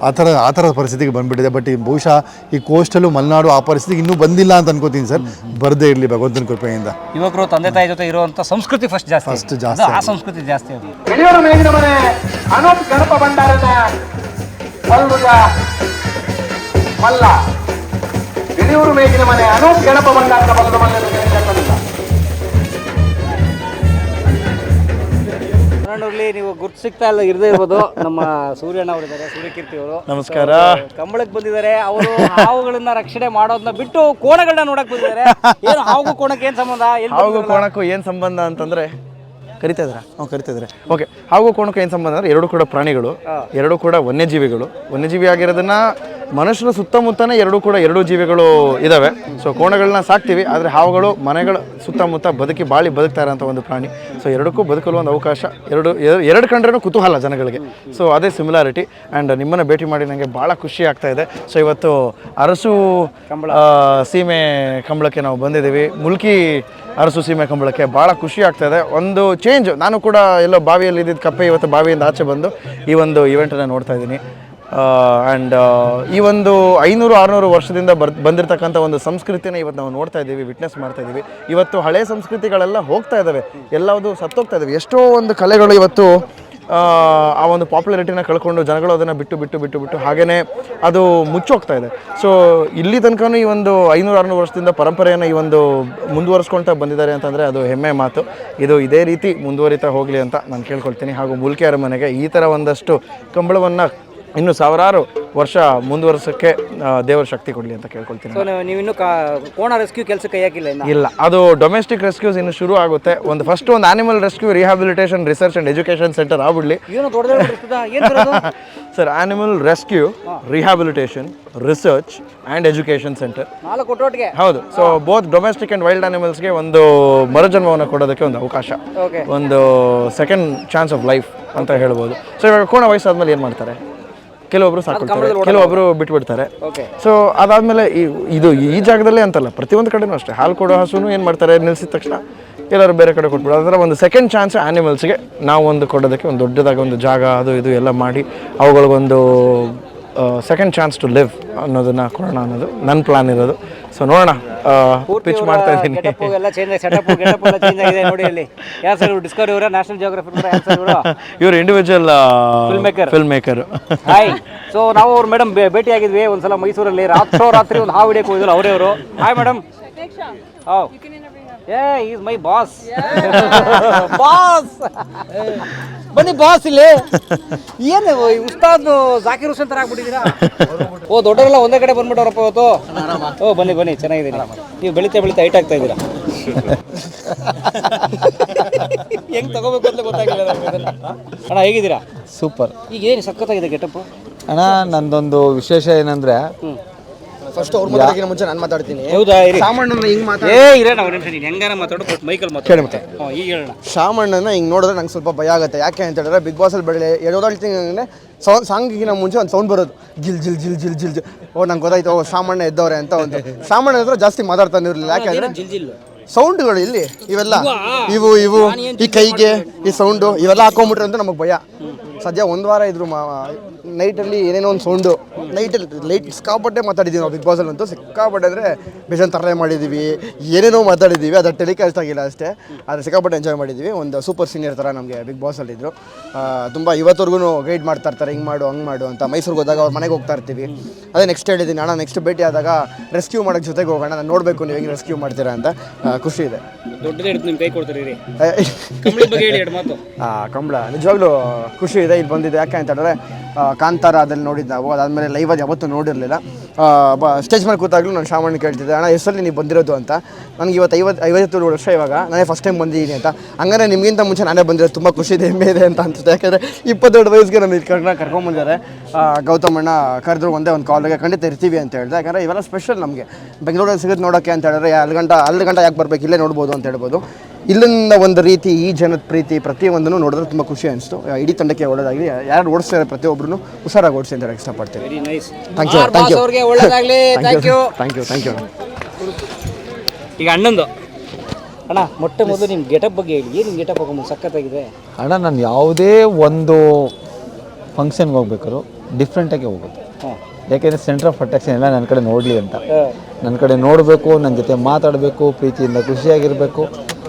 ಆ ಥರ ಪರಿಸ್ಥಿತಿಗೆ ಬಂದುಬಿಟ್ಟಿದೆ. ಬಟ್ ಈ ಬಹುಶಃ ಈ ಕೋಸ್ಟಲ್ಲು ಮಲೆನಾಡು ಆ ಪರಿಸ್ಥಿತಿಗೆ ಇನ್ನೂ ಬಂದಿಲ್ಲ ಅಂತ ಅನ್ಕೋತೀನಿ ಸರ್. ಬರದೇ ಇರಲಿ ಭಗವಂತನ ಕೃಪೆಯಿಂದ. ಯುವಕರು ತಂದೆ ತಾಯಿ ಜೊತೆ ಇರುವಂಥ ಸಂಸ್ಕೃತಿ ಫಸ್ಟ್ ಜಾಸ್ತಿ, ಆ ಸಂಸ್ಕೃತಿ ಜಾಸ್ತಿ. ಅದು ಗಣಪ ಭಂಡಾರದ ಮಲ್ಲ ಹಿರಿಯೂರು ಮೇಗಿನ ಮನೆ ಅನೂಪ್ ಗಣಪ ಭಂಡಾರದ ಬಲ್ಲದ ಮಲ್ಲ. ನೀವು ಗುರ್ತು ಸಿಗ್ತಾ ಇಲ್ಲ, ಇರದೇ ಇರ್ಬೋದು. ನಮ್ಮ ಸೂರ್ಯಣ್ಣ ಅವರಿದ್ದಾರೆ, ಸೂರ್ಯಕೀರ್ತಿ ಅವರು. ನಮಸ್ಕಾರ. ಕಂಬಳಕ್ಕೆ ಬಂದಿದ್ದಾರೆ. ಅವರು ಹಾವುಗಳನ್ನ ರಕ್ಷಣೆ ಮಾಡೋದನ್ನ ಬಿಟ್ಟು ಕೋಣಗಳನ್ನ ನೋಡಕ್ ಬಂದಿದ್ದಾರೆ. ಏನು ಹಾವು ಕೋಣಕ್ಕೆ ಏನು ಸಂಬಂಧ? ಹಾವು ಕೋಣಕ್ಕೂ ಏನು ಸಂಬಂಧ ಅಂತಂದ್ರೆ ಕರಿತಾ ಇದ್ದಾರೆ. ಓಕೆ, ಹಾವು ಕೋಣಕ್ಕೂ ಏನು ಸಂಬಂಧ ಅಂದರೆ ಎರಡೂ ಕೂಡ ಪ್ರಾಣಿಗಳು, ಎರಡೂ ಕೂಡ ವನ್ಯಜೀವಿ ಆಗಿರೋದನ್ನ ಮನುಷ್ಯರ ಸುತ್ತಮುತ್ತನೇ ಎರಡೂ ಜೀವಿಗಳು ಇದ್ದಾವೆ. ಸೊ ಕೋಣಗಳನ್ನ ಸಾಕ್ತೀವಿ, ಆದರೆ ಹಾವುಗಳು ಮನೆಗಳ ಸುತ್ತಮುತ್ತ ಬದುಕ್ತಾ ಇರೋಂಥ ಒಂದು ಪ್ರಾಣಿ. ಸೊ ಎರಡಕ್ಕೂ ಬದುಕಲು ಒಂದು ಅವಕಾಶ, ಎರಡು ಕಂಡ್ರೂ ಕುತೂಹಲ ಜನಗಳಿಗೆ. ಸೊ ಅದೇ ಸಿಮಿಲಾರಿಟಿ. ಆ್ಯಂಡ್ ನಿಮ್ಮನ್ನು ಭೇಟಿ ಮಾಡಿ ನನಗೆ ಭಾಳ ಖುಷಿ ಆಗ್ತಾ ಇದೆ. ಸೊ ಇವತ್ತು ಅರಸು ಸೀಮೆ ಕಂಬಳಕ್ಕೆ ನಾವು ಬಂದಿದ್ದೀವಿ. ಮುಲ್ಕಿ ಅರಸು ಸೀಮೆ ಕಂಬಳಕ್ಕೆ ಭಾಳ ಖುಷಿ ಆಗ್ತಾ ಇದೆ. ಒಂದು ಚೇಂಜ್. ನಾನು ಕೂಡ ಎಲ್ಲೋ ಬಾವಿಯಲ್ಲಿ ಇದ್ದಿದ್ದು ಕಪ್ಪೆ ಇವತ್ತು ಬಾವಿಯಿಂದ ಆಚೆ ಬಂದು ಈ ಒಂದು ಇವೆಂಟನ್ನು ನೋಡ್ತಾ ಇದ್ದೀನಿ. ಆ್ಯಂಡ್ ಈ ಒಂದು 500-600 ವರ್ಷದಿಂದ ಬಂದಿರತಕ್ಕಂಥ ಒಂದು ಸಂಸ್ಕೃತಿನ ಇವತ್ತು ನಾವು ನೋಡ್ತಾ ಇದ್ದೀವಿ, ವಿಟ್ನೆಸ್ ಮಾಡ್ತಾ ಇದ್ದೀವಿ. ಇವತ್ತು ಹಳೆ ಸಂಸ್ಕೃತಿಗಳೆಲ್ಲ ಹೋಗ್ತಾ ಇದ್ದಾವೆ, ಎಲ್ಲವುದು ಸತ್ತೋಗ್ತಾ ಇದ್ದಾವೆ. ಎಷ್ಟೋ ಒಂದು ಕಲೆಗಳು ಇವತ್ತು ಆ ಒಂದು ಪಾಪ್ಯುಲಾರಿಟಿನ ಕಳ್ಕೊಂಡು ಜನಗಳು ಅದನ್ನು ಬಿಟ್ಟು ಹಾಗೆಯೇ ಅದು ಮುಚ್ಚೋಗ್ತಾ ಇದೆ. ಸೊ ಇಲ್ಲಿ ತನಕನೂ ಈ ಒಂದು 500-600 ವರ್ಷದಿಂದ ಪರಂಪರೆಯನ್ನು ಈ ಒಂದು ಮುಂದುವರಿಸ್ಕೊಳ್ತಾ ಬಂದಿದ್ದಾರೆ ಅಂತಂದರೆ ಅದು ಹೆಮ್ಮೆ ಮಾತು. ಇದು ಇದೇ ರೀತಿ ಮುಂದುವರಿತಾ ಹೋಗಲಿ ಅಂತ ನಾನು ಕೇಳ್ಕೊಳ್ತೀನಿ. ಹಾಗೂ ಮುಲ್ಕಿ ಅರಮನೆಗೆ ಈ ಥರ ಒಂದಷ್ಟು ಕಂಬಳವನ್ನು ಇನ್ನು ಸಾವಿರಾರು ವರ್ಷ ಮುಂದುವರ್ಸೋಕ್ಕೆ ದೇವರ ಶಕ್ತಿ ಕೊಡಲಿ ಅಂತ ಕೇಳ್ಕೊಳ್ತೀನಿ. ನೀವಿನ್ನು ಕೋಣ ರೆಸ್ಕ್ಯೂ ಕೆಲಸ ಕೈ ಹಾಕಿಲ್ಲ? ಇಲ್ಲ, ಅದು ಡೊಮೆಸ್ಟಿಕ್ ರೆಸ್ಕ್ಯೂಸ್ ಇನ್ನು ಶುರು ಆಗುತ್ತೆ. ಫಸ್ಟ್ ಒಂದು animal rescue rehabilitation research and education centre ಆಗ್ಬಿಡ್ಲಿ. Sir animal rescue, rehabilitation, research and education centre. 4 ಒಟ್ಟೊಟ್ಟಿಗೆ. ಹೌದು. So both domestic and wild ಆನಿಮಲ್ಸ್ಗೆ ಒಂದು ಮರುಜನ್ಮವನ್ನು ಕೊಡೋದಕ್ಕೆ ಒಂದು ಅವಕಾಶ, ಒಂದು ಸೆಕೆಂಡ್ ಚಾನ್ಸ್ ಆಫ್ ಲೈಫ್ ಅಂತ ಹೇಳ್ಬೋದು. ಸೊ ಇವಾಗ ಕೋಣ ವಯಸ್ಸಾದ್ಮೇಲೆ ಏನು ಮಾಡ್ತಾರೆ, ಕೆಲವೊಬ್ರು ಸಾಕೊಳ್ತಾರೆ, ಕೆಲವೊಬ್ರು ಬಿಟ್ಬಿಡ್ತಾರೆ. ಸೊ ಅದಾದಮೇಲೆ ಇದು ಈ ಜಾಗದಲ್ಲೇ ಅಂತಲ್ಲ, ಪ್ರತಿಯೊಂದು ಕಡೆನೂ ಅಷ್ಟೇ, ಹಾಲು ಕೊಡೋ ಹಸುನು ಏನು ಮಾಡ್ತಾರೆ, ನಿಲ್ಲಿಸಿದ ತಕ್ಷಣ ಎಲ್ಲರೂ ಬೇರೆ ಕಡೆ ಕೊಟ್ಬಿಡೋದು. ಅದರ ಒಂದು ಸೆಕೆಂಡ್ ಚಾನ್ಸ್ ಆ್ಯನಿಮಲ್ಸ್ಗೆ ನಾವು ಒಂದು ಕೊಡೋದಕ್ಕೆ ಒಂದು ದೊಡ್ಡದಾಗಿ ಒಂದು ಜಾಗ ಅದು ಇದು ಎಲ್ಲ ಮಾಡಿ ಅವುಗಳಿಗೊಂದು ಸೆಕೆಂಡ್ ಚಾನ್ಸ್ ಟು ಲಿವ್ ಅನ್ನೋದನ್ನ ಕೊಡೋಣ ಅನ್ನೋದು ನನ್ನ ಪ್ಲಾನ್ ಇರೋದು. ಸೊ ನೋಡೋಣ, ಪಿಚ್ ಮಾಡ್ತಾ ಇದ್ದೀನಿ. ಎಲ್ಲ ಚೇಂಜ್ ಆಗಿ ಸೆಟಪ್ ಗೆಟಪ್ ಎಲ್ಲ ಚೇಂಜ್ ಆಗಿದೆ ನೋಡಿ. ಅಲ್ಲಿ ಯಾರು ಸರ್ ಡಿಸ್ಕವರಿ ಅವರ ನ್ಯಾಷನಲ್ ಜಿಯೋಗ್ರಫಿ ಇವರು individual film maker. Hi. So ನಾವು ಅವ್ರು ಮೇಡಮ್ ಭೇಟಿ ಆಗಿದ್ವಿ ಒಂದ್ಸಲ ಮೈಸೂರಲ್ಲಿ, ರಾತ್ರಿ ಒಂದು ಹಾವು ಹಿಡಿಯಕ್ಕೆ ಹೋಗಿದ್ರು ಅವರೇ ಅವರು. Hi madam. Have is my boss. Boss ಬನ್ನಿ ಬಾಸ್. ಇಲ್ಲಿ ಏನು ಉಸ್ತಾದ್ ಜಾಕಿರ್ ಹುಸೇನ್ ಥರ ಆಗ್ಬಿಟ್ಟಿದ್ದೀರಾ? ಓ ದೊಡ್ಡವರೆಲ್ಲ ಒಂದೇ ಕಡೆ ಬಂದ್ಬಿಟ್ಟವ್ರಪ್ಪ ಇವತ್ತು. ಓ ಬನ್ನಿ ಚೆನ್ನಾಗಿದ್ದೀನಿ. ನೀವು ಬೆಳಿತಾ ಹೈಟ್ ಆಗ್ತಾ ಇದ್ದೀರಾ. ಹೆಂಗ್ ತಗೋಬೇಕು ಅಂತ ಗೊತ್ತಾಗಿಲ್ಲ ಅಣ್ಣ. ಹೇಗಿದ್ದೀರಾ? ಸೂಪರ್. ಈಗ ಏನು ಸಖತ್ತಾಗಿದೆ ಗೆಟಪ್ ಅಣ್ಣ. ನಂದೊಂದು ವಿಶೇಷ ಏನಂದರೆ, ಫಸ್ಟ್ ಅವ್ರ ಮಾತಾಡೋಕ್ಕಿಂತ ಮುಂಚೆ ನಾನು ಮಾತಾಡ್ತೀನಿ. ಹೌದಾ? ಶಾಮಣ್ಣನ ಹಿಂಗೆ ಇರೋಣ ಅವ್ರ ನಿಮಿಷ, ನೀನು ಹೆಂಗಾರ ಮಾತಾಡು, ಮೈಕಲ್ ಮಾತಾಡಿ ಮತ್ತೆ. ಈಗ ಹೇಳೋಣ. ಶಾಮಣ್ಣನ ಹಿಂಗೆ ನೋಡಿದ್ರೆ ನಂಗೆ ಸ್ವಲ್ಪ ಭಯ ಆಗುತ್ತೆ. ಯಾಕೆ ಅಂತ ಹೇಳಿದ್ರೆ ಬಿಗ್ ಬಾಸಲ್ಲಿ ಬೆಳೆ 7 ತಿಂಗಳೇ ಸಾಂಗಿಗಿನ ಮುಂಚೆ ಒಂದು ಸೌಂಡ್ ಬರೋದು, ಜಿಲ್ ಜಿಲ್ ಜಿಲ್ ಜಿಲ್ ಜಿಲ್ ಜಿಲ್. ಓ ನಂಗೆ ಗೊತ್ತಾಯ್ತು, ಓ ಶಾಮಣ್ಣ ಎದ್ದವ್ರೆ ಅಂತ. ಒಂದು ಶಾಮಣ್ಣ ಹತ್ರ ಜಾಸ್ತಿ ಮಾತಾಡ್ತಾನೆ ಇರಲಿಲ್ಲ. ಯಾಕೆಂದ್ರೆ ಸೌಂಡ್ಗಳು ಇಲ್ಲಿ ಇವೆಲ್ಲ ಇವು ಈ ಕೈಗೆ ಈ ಸೌಂಡು ಇವೆಲ್ಲ ಹಾಕೊಂಡ್ಬಿಟ್ರೆ ಅಂತ ನಮಗೆ ಭಯ. ಸದ್ಯ 1 ವಾರ ಇದ್ರು ನೈಟಲ್ಲಿ ಏನೇನೋ ಒಂದು ಸೌಂಡು, ನೈಟಲ್ಲಿ ಲೈಟ್ ಸಿಕ್ಕಾಪಟ್ಟೆ ಮಾತಾಡಿದ್ದೀವಿ ನಾವು ಬಿಗ್ ಬಾಸಲ್ಲಿ ಅಂತೂ. ಸಿಕ್ಕಾಪಟ್ಟೆ ಅಂದರೆ ಬೇಜಾನ್ ತರಲೆ ಮಾಡಿದ್ದೀವಿ, ಏನೇನೋ ಮಾತಾಡಿದ್ದೀವಿ. ಅದು ಟೆಲಿಕಾಸ್ಟ್ ಆಗಿಲ್ಲ ಅಷ್ಟೇ, ಆದರೆ ಸಿಕ್ಕಾಪಟ್ಟೆ ಎಂಜಾಯ್ ಮಾಡಿದ್ದೀವಿ. ಒಂದು ಸೂಪರ್ ಸೀನಿಯರ್ ಥರ ನಮಗೆ ಬಿಗ್ ಬಾಸಲ್ಲಿದ್ದರು. ತುಂಬ ಇವತ್ತವರೆಗೂ ಗೈಡ್ ಮಾಡ್ತಾ ಇರ್ತಾರೆ, ಹಿಂಗೆ ಮಾಡು ಹಂಗೆ ಮಾಡು ಅಂತ. ಮೈಸೂರಿಗೆ ಹೋದಾಗ ಅವ್ರ ಮನೆಗೆ ಹೋಗ್ತಾ ಇರ್ತೀವಿ. ಅದೇ ನೆಕ್ಸ್ಟ್ ಹೇಳಿದ್ದೀನಿ ಅಣ್ಣ, ನೆಕ್ಸ್ಟ್ ಭೇಟಿ ಆದಾಗ ರೆಸ್ಕ್ಯೂ ಮಾಡೋಕ್ಕೆ ಜೊತೆಗೆ ಹೋಗೋಣ, ನಾನು ನೋಡಬೇಕು ನೀವು ಹೆಂಗೆ ರೆಸ್ಕ್ಯೂ ಮಾಡ್ತೀರಾ ಅಂತ. ಖುಷಿ ಇದೆ. ದೊಡ್ಡದೇ ಹಿಡಿದು ನಿಮ್ಮ ಕೈ ಕೊಡ್ತೀರಿ. ಕಂಬಳ ನಿಜವಾಗ್ಲೂ ಖುಷಿ ಇದೆ ಇಲ್ಲಿ ಬಂದಿದೆ. ಯಾಕೆ ಅಂತ ಹೇಳಿದ್ರೆ ಕಾಂತಾರ ಅದಲ್ಲಿ ನೋಡಿದ್ದು ನಾವು, ಅದಾದಮೇಲೆ ಲೈವ್ ಅದು ಯಾವತ್ತೂ ನೋಡಿರಲಿಲ್ಲ. ಸ್ಟೇಜ್ ಮೇಲೆ ಕೂತಾಗಲೂ ನಾನು ಶಾಮಣ್ಣ ಕೇಳ್ತಿದ್ದೆ, ಅಣ್ಣ ಎಷ್ಟಲ್ಲಿ ನೀವು ಬಂದಿರೋದು ಅಂತ. ನನಗೆ ಇವತ್ತು 57 ವರ್ಷ, ಇವಾಗ ನಾನೇ ಫಸ್ಟ್ ಟೈಮ್ ಬಂದಿದ್ದೀನಿ ಅಂತ. ಹಂಗಾರೆ ನಿಮಗಿಂತ ಮುಂಚೆ ನಾನೇ ಬಂದಿರೋದು, ತುಂಬ ಖುಷಿ ಇದೆ, ಹೆಮ್ಮೆ ಇದೆ ಅಂತ ಅನ್ಸುತ್ತೆ. ಯಾಕೆಂದರೆ 22 ವಯಸ್ಸಿಗೆ ನಾನು ಇಲ್ಲಿ ಕರ್ಕೊಂಡ್ಬಂದಿದ್ದಾರೆ. ಗೌತಮಣ್ಣ ಕರೆದ್ರು ಒಂದೇ ಒಂದು ಕಾಲ್ಗೆ ಖಂಡಿತ ಇರ್ತೀವಿ ಅಂತ ಹೇಳಿದೆ. ಯಾಕಂದರೆ ಇವೆಲ್ಲ ಸ್ಪೆಷಲ್ ನಮಗೆ ಬೆಂಗಳೂರಲ್ಲಿ ಸಿಗೋದು ನೋಡೋಕ್ಕೆ ಅಂತ ಹೇಳಿದ್ರೆ ಅಲ್ಲಿ ಗಂಟ ಯಾಕೆ ಬರಬೇಕು, ಇಲ್ಲೇ ನೋಡ್ಬೋದು ಅಂತ ಹೇಳ್ಬೋದು. ಇಲ್ಲಿಂದ ಒಂದು ರೀತಿ ಈ ಜನದ ಪ್ರೀತಿ ಪ್ರತಿಯೊಂದನ್ನು ನೋಡಿದ್ರೆ ತುಂಬ ಖುಷಿ ಅನಿಸ್ತು. ಇಡೀ ತಂಡಕ್ಕೆ ಒಳ್ಳೆದಾಗಲಿ, ಯಾರು ಓಡಿಸ್ತಾರೆ ಪ್ರತಿಯೊಬ್ಬರು ಹುಷಾರಾಗಿ ಓಡಿಸಿ ಅಂತ ಹೇಳಕ್ಕೆ ಇಷ್ಟಪಡ್ತೀನಿ. Thank you. ಈಗ ಅಣ್ಣಂದು ಅಣ್ಣ ಮೊಟ್ಟ ಮೊದಲು ನಿಮ್ಮ ಗೆಟಪ್ ಬಗ್ಗೆ ಹೇಳಿ. ಏನು ಗೆಟಪ್ ಹಾಕೊಂಡು ಸಖತ್ತಾಗಿದೆ ಅಣ್ಣ. ನಾನು ಯಾವುದೇ ಒಂದು ಫಂಕ್ಷನ್ಗೆ ಹೋಗ್ಬೇಕಾದ್ರು ಡಿಫ್ರೆಂಟಾಗಿ ಹೋಗೋದು. ಯಾಕೆಂದರೆ ಸೆಂಟರ್ ಆಫ್ ಅಟ್ರಾಕ್ಷನ್ ಎಲ್ಲ ನನ್ನ ಕಡೆ ನೋಡಲಿ ಅಂತ, ನನ್ನ ಕಡೆ ನೋಡಬೇಕು, ನನ್ನ ಜೊತೆ ಮಾತಾಡಬೇಕು, ಪ್ರೀತಿಯಿಂದ ಖುಷಿಯಾಗಿರಬೇಕು.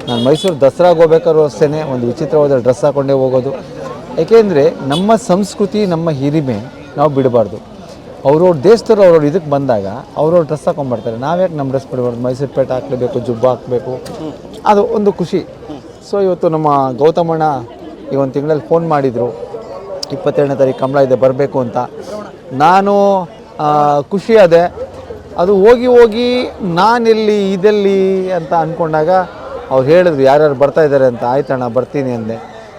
ನಾನು ಮೈಸೂರು ದಸರಾಗೆ ಹೋಗ್ಬೇಕಾದ್ರೂ ಅಷ್ಟೇ ಒಂದು ವಿಚಿತ್ರವಾದ ಡ್ರೆಸ್ ಹಾಕ್ಕೊಂಡೇ ಹೋಗೋದು. ಏಕೆಂದರೆ ನಮ್ಮ ಸಂಸ್ಕೃತಿ, ನಮ್ಮ ಹಿರಿಮೆ ನಾವು ಬಿಡಬಾರ್ದು. ಅವ್ರವ್ರ ದೇಶದವ್ರು ಅವ್ರವ್ರ ಇದಕ್ಕೆ ಬಂದಾಗ ಅವ್ರವ್ರ ಡ್ರೆಸ್ ಹಾಕೊಂಡ್ಬರ್ತಾರೆ. ನಾವ್ಯಾಕೆ ನಮ್ಮ ಡ್ರೆಸ್ ಬಿಡಬಾರ್ದು? ಮೈಸೂರು ಪೇಟೆ ಹಾಕಲೇಬೇಕು, ಜುಬ್ಬ ಹಾಕಬೇಕು, ಅದು ಒಂದು ಖುಷಿ. ಸೊ ಇವತ್ತು ನಮ್ಮ ಗೌತಮಣ್ಣ ಈ ಒಂದು ತಿಂಗಳಲ್ಲಿ ಫೋನ್ ಮಾಡಿದರು, 22ನೇ ತಾರೀಕು ಕಂಬಳ ಇದೆ ಬರಬೇಕು ಅಂತ. ನಾನು ಖುಷಿಯಾದೆ. ಅದು ಹೋಗಿ ನಾನೆಲ್ಲಿ ಇದೆಲ್ಲಿ ಅಂತ ಅಂದ್ಕೊಂಡಾಗ ಅವ್ರು ಹೇಳಿದ್ರು ಯಾರ್ಯಾರು ಬರ್ತಾಯಿದ್ದಾರೆ ಅಂತ. ಆಯ್ತಣ್ಣ ಬರ್ತೀನಿ ಅಂದೆ.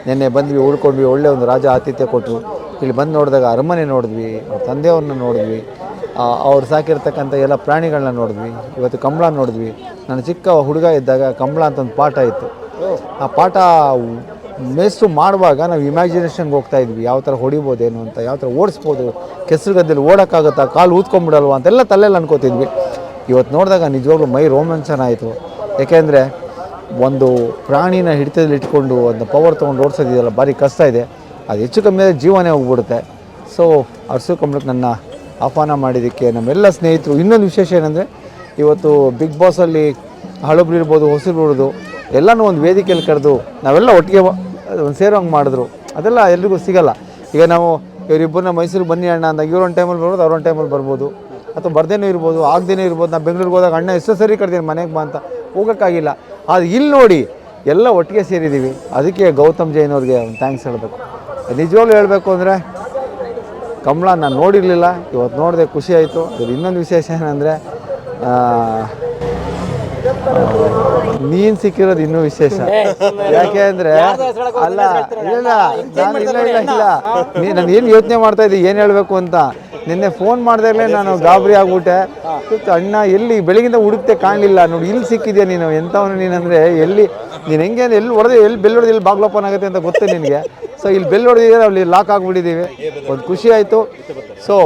ನಿನ್ನೆ ಬಂದ್ವಿ, ಉಳ್ಕೊಂಡ್ವಿ, ಒಳ್ಳೆ ಒಂದು ರಾಜ ಆತಿಥ್ಯ ಕೊಟ್ಟರು. ಇಲ್ಲಿ ಬಂದು ನೋಡಿದಾಗ ಅರಮನೆ ನೋಡಿದ್ವಿ, ಅವ್ರ ತಂದೆಯವ್ರನ್ನ ನೋಡಿದ್ವಿ, ಅವ್ರು ಸಾಕಿರ್ತಕ್ಕಂಥ ಎಲ್ಲ ಪ್ರಾಣಿಗಳನ್ನ ನೋಡಿದ್ವಿ. ಇವತ್ತು ಕಂಬಳ ನೋಡಿದ್ವಿ. ನಾನು ಚಿಕ್ಕ ಹುಡುಗ ಇದ್ದಾಗ ಕಂಬಳ ಅಂತ ಒಂದು ಪಾಠ ಇತ್ತು. ಆ ಪಾಠ ಮೇಸ್ಟ್ರು ಮಾಡುವಾಗ ನಾವು ಇಮ್ಯಾಜಿನೇಷನ್ಗೆ ಹೋಗ್ತಾ ಇದ್ವಿ, ಯಾವ ಥರ ಹೊಡಿಬೋದೇನು ಅಂತ, ಯಾವ ಥರ ಓಡಿಸ್ಬೋದು, ಕೆಸರು ಗದ್ದೆಯಲ್ಲಿ ಓಡೋಕ್ಕಾಗುತ್ತಾ, ಕಾಲು ಊದ್ಕೊಂಬಿಡಲ್ವ ಅಂತೆಲ್ಲ ತಲೆಯಲ್ಲಿ ಅನ್ಕೋತಿದ್ವಿ. ಇವತ್ತು ನೋಡಿದಾಗ ನಿಜವಾಗ್ಲೂ ಮೈ ರೋಮಾಂಚನ ಆಯಿತು. ಯಾಕೆಂದರೆ ಒಂದು ಪ್ರಾಣಿನ ಹಿಡಿತದಲ್ಲಿ ಇಟ್ಕೊಂಡು ಒಂದು ಪವರ್ ತೊಗೊಂಡು ಓಡಿಸೋದಿದೆಯಲ್ಲ, ಭಾರಿ ಕಷ್ಟ ಇದೆ. ಅದು ಹೆಚ್ಚು ಕಮ್ಮಿ ಆದರೆ ಜೀವನೇ ಹೋಗ್ಬಿಡುತ್ತೆ. ಸೊ ಅರಸು ಕಂಬಳಕ್ಕೆ ನನ್ನ ಆಹ್ವಾನ ಮಾಡಿದ್ದಕ್ಕೆ ನಮ್ಮೆಲ್ಲ ಸ್ನೇಹಿತರು. ಇನ್ನೊಂದು ವಿಶೇಷ ಏನಂದರೆ ಇವತ್ತು ಬಿಗ್ ಬಾಸಲ್ಲಿ ಹಳಬ್ರು ಇರ್ಬೋದು, ಹೊಸಬ್ರು ಇರ್ಬೋದು, ಎಲ್ಲನೂ ಒಂದು ವೇದಿಕೆಯಲ್ಲಿ ಕರೆದು ನಾವೆಲ್ಲ ಒಟ್ಟಿಗೆ ಒಂದು ಸೇರೋಂಗೆ ಮಾಡಿದ್ರು. ಅದೆಲ್ಲ ಎಲ್ರಿಗೂ ಸಿಗೋಲ್ಲ. ಈಗ ನಾವು ಇವರಿಬ್ಬರನ್ನ ಮೈಸೂರಿಗೆ ಬನ್ನಿ ಅಣ್ಣ ಅಂದಾಗ ಇವ್ರೊಂದು ಟೈಮಲ್ಲಿ ಬರ್ಬೋದು, ಅವ್ರೊಂದು ಟೈಮಲ್ಲಿ ಬರ್ಬೋದು, ಅಥವಾ ಬರ್ದೇನೂ ಇರ್ಬೋದು, ಆಗದೇನೂ ಇರ್ಬೋದು. ನಾನು ಬೆಂಗಳೂರಿಗೆ ಹೋದಾಗ ಅಣ್ಣ ಎಷ್ಟೋ ಸರಿ ಕರ್ತೀನಿ ಮನೆಗೆ ಬಾ ಅಂತ, ಹೋಗೋಕ್ಕಾಗಿಲ್ಲ. ಆದರೆ ಇಲ್ಲಿ ನೋಡಿ ಎಲ್ಲ ಒಟ್ಟಿಗೆ ಸೇರಿದ್ದೀವಿ. ಅದಕ್ಕೆ ಗೌತಮ್ ಜೈನ್ ಅವ್ರಿಗೆ ಒಂದು ಥ್ಯಾಂಕ್ಸ್ ಹೇಳಬೇಕು. ನಿಜವಾಗ್ಲೂ ಹೇಳಬೇಕು ಅಂದರೆ ಕಂಬಳ ನಾನು ನೋಡಿರಲಿಲ್ಲ, ಇವತ್ತು ನೋಡಿದೆ, ಖುಷಿ ಆಯಿತು. ಅದು ಇನ್ನೊಂದು ವಿಶೇಷ ಏನಂದರೆ ನೀನು ಸಿಕ್ಕಿರೋದು ಇನ್ನೂ ವಿಶೇಷ. ಯಾಕೆ ಅಂದರೆ ಅಲ್ಲ ಇಲ್ಲ ನಾನು ನಾನು ಏನು ಯೋಚನೆ ಮಾಡ್ತಾ ಇದ್ದೆ ಏನು ಹೇಳಬೇಕು ಅಂತ. ನಿನ್ನೆ ಫೋನ್ ಮಾಡಿದಾಗಲೇ ನಾನು ಗಾಬರಿ ಆಗ್ಬಿಟ್ಟೆ. ಅಣ್ಣ ಎಲ್ಲಿ ಬೆಳಗಿಂದ ಹುಡುಕ್ತೆ ಕಾಣಲಿಲ್ಲ, ನೋಡಿ ಇಲ್ಲಿ ಸಿಕ್ಕಿದ್ಯಾ ನೀನು, ಎಂಥವನು ನೀನಂದರೆ ಎಲ್ಲಿ ನೀನು ಹೆಂಗೆ ಅಂದರೆ ಎಲ್ಲಿ ಹೊಡೆದು ಎಲ್ಲಿ ಬೆಲ್ ಹೊಡೆದು ಎಲ್ಲಿ ಬಾಗ್ಲು ಓಪನ್ ಆಗುತ್ತೆ ಅಂತ ಗೊತ್ತು ನಿನಗೆ. ಸೊ ಇಲ್ಲಿ ಬೆಲ್ ಹೊಡೆದಿದ್ದೀರ, ಅಲ್ಲಿ ಲಾಕ್ ಆಗಿಬಿಟ್ಟಿದ್ದೀವಿ. ಒಂದು ಖುಷಿ ಆಯಿತು. ಸೊ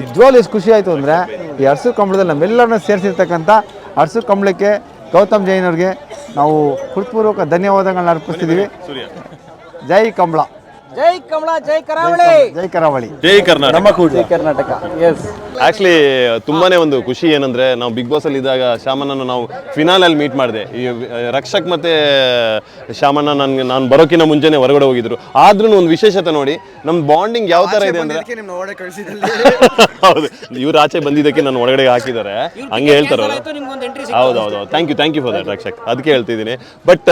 ನಿಜವಾಗ್ಲೂ ಎಷ್ಟು ಖುಷಿ ಆಯಿತು ಅಂದರೆ ಈ ಅರಸು ಕಂಬಳದಲ್ಲಿ ನಮ್ಮೆಲ್ಲರನ್ನ ಸೇರಿಸಿರ್ತಕ್ಕಂಥ ಅರಸು ಕಂಬಳಕ್ಕೆ ಗೌತಮ್ ಜೈನ್ ಅವ್ರಿಗೆ ನಾವು ಹೃತ್ಪೂರ್ವಕ ಧನ್ಯವಾದಗಳನ್ನ ಅರ್ಪಿಸ್ತಿದ್ದೀವಿ. ಜೈ ಕಂಬಳ, ಜೈ ಕಮಲ, ಜೈ ಕರಾವಳಿ, ಜೈ ಕರಾವಳಿ, ಜೈ ಕರ್ನಾಟಕ. ಜೈ ಕರ್ನಾಟಕ. ಎಸ್, ಆಕ್ಚುಲಿ ತುಂಬಾನೇ ಒಂದು ಖುಷಿ ಏನಂದ್ರೆ, ನಾವು ಬಿಗ್ ಬಾಸ್ ಅಲ್ಲಿ ಇದ್ದಾಗ ಶ್ಯಾಮಣ್ಣನ ನಾವು ಫಿನಾಲಲ್ಲಿ ಮೀಟ್ ಮಾಡಿದೆ. ಈ ರಕ್ಷಕ್ ಮತ್ತೆ ಶ್ಯಾಮಣ್ಣ ನಾನು ಬರೋಕಿನ ಮುಂಚೆನೆ ಹೊರಗಡೆ ಹೋಗಿದ್ರು. ಆದ್ರೂ ಒಂದು ವಿಶೇಷತೆ ನೋಡಿ, ನಮ್ ಬಾಂಡಿಂಗ್ ಯಾವ ತರ ಇದೆ ಅಂದ್ರೆ, ಹೌದು ಇವ್ರು ಆಚೆ ಬಂದಿದ್ದಕ್ಕೆ ನಾನು ಒಳಗಡೆ ಹಾಕಿದ್ದಾರೆ ಹಂಗೆ ಹೇಳ್ತಾರ. ಹೌದೌದು, thank you for that Rakshak, ಅದಕ್ಕೆ ಹೇಳ್ತಿದ್ದೀನಿ. ಬಟ್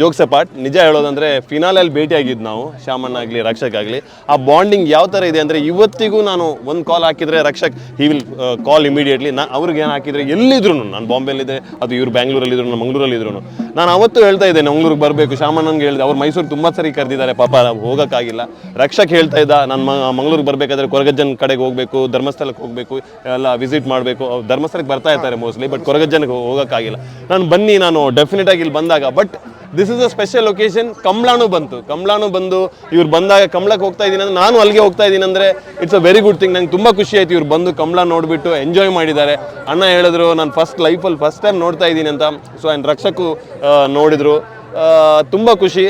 ಜೋಕ್ಸ್ ಅ ಪಾರ್ಟ್, ನಿಜ ಹೇಳೋದಂದ್ರೆ ಫಿನಾಲಲ್ಲಿ ಭೇಟಿ ಆಗಿದ್ದು ನಾವು, ಶ್ಯಾಮಣ್ಣ ಆಗಲಿ ರಕ್ಷಕ್ ಆಗಲಿ, ಆ ಬಾಂಡಿಂಗ್ ಯಾವ ಥರ ಇದೆ ಅಂದರೆ ಇವತ್ತಿಗೂ ನಾನು ಒಂದು ಕಾಲ್ ಹಾಕಿದರೆ Rakshak he will call immediately. ಅವ್ರಿಗೆ ಏನು ಹಾಕಿದರೆ ಎಲ್ಲಿದ್ರು, ನಾನು ಬಾಂಬೆಲಿದ್ದೆ ಅದು ಇವ್ರು ಬ್ಯಾಂಗ್ಳೂರಲ್ಲಿದ್ರು, ನಾನು ಮಂಗಳೂರಲ್ಲಿದ್ರು, ನಾನು ಅವತ್ತು ಹೇಳ್ತಾ ಇದ್ದೆ ಮಂಗ್ಳೂರಿಗೆ ಬರಬೇಕು. ಶ್ಯಾಮಣ್ಣನ್ಗೆ ಹೇಳಿದೆ, ಅವ್ರು ಮೈಸೂರು ತುಂಬ ಸರಿ ಕರೆದಿದ್ದಾರೆ, ಪಾಪ ಹೋಗೋಕ್ಕಾಗಿಲ್ಲ. ರಕ್ಷಕ್ ಹೇಳ್ತಾ ಇದ್ದ, ನಾನು ಮಂಗಳೂರಿಗೆ ಬರಬೇಕಾದ್ರೆ ಕೊರಗಜ್ಜನ ಕಡೆಗೆ ಹೋಗಬೇಕು, ಧರ್ಮಸ್ಥಳಕ್ಕೆ ಹೋಗಬೇಕು, ಎಲ್ಲ ವಿಸಿಟ್ ಮಾಡಬೇಕು. ಧರ್ಮಸ್ಥಳಕ್ಕೆ ಬರ್ತಾ ಇರ್ತಾರೆ ಮೋಸ್ಟ್ಲಿ, ಬಟ್ ಕೊರಗಜ್ಜನಿಗೆ ಹೋಗೋಕ್ಕಾಗಿಲ್ಲ. ನಾನು ಡೆಫಿನೆಟ್ ಆಗಿ ಇಲ್ಲಿ ಬಂದಾಗ, but this is a special occasion. ಕಂಬಳಾನು ಬಂದು ಇವ್ರು ಬಂದಾಗ ಕಂಬಳಕ್ಕೆ ಹೋಗ್ತಾ ಇದ್ದೀನಿ ಅಂದ್ರೆ, ನಾನು ಅಲ್ಲಿಗೆ ಹೋಗ್ತಾ ಇದ್ದೀನಿ ಅಂದರೆ it's a very good thing. ನಂಗೆ ತುಂಬ ಖುಷಿ ಆಯ್ತು ಇವ್ರು ಬಂದು ಕಂಬಳ ನೋಡಿಬಿಟ್ಟು ಎಂಜಾಯ್ ಮಾಡಿದ್ದಾರೆ. ಅಣ್ಣ ಹೇಳಿದ್ರು ನಾನು ಲೈಫಲ್ಲಿ ಫಸ್ಟ್ ಟೈಮ್ ನೋಡ್ತಾ ಇದ್ದೀನಿ ಅಂತ. ಸೊ ಆ್ಯಂಡ್ ರಕ್ಷಕು ನೋಡಿದ್ರು, ತುಂಬ ಖುಷಿ.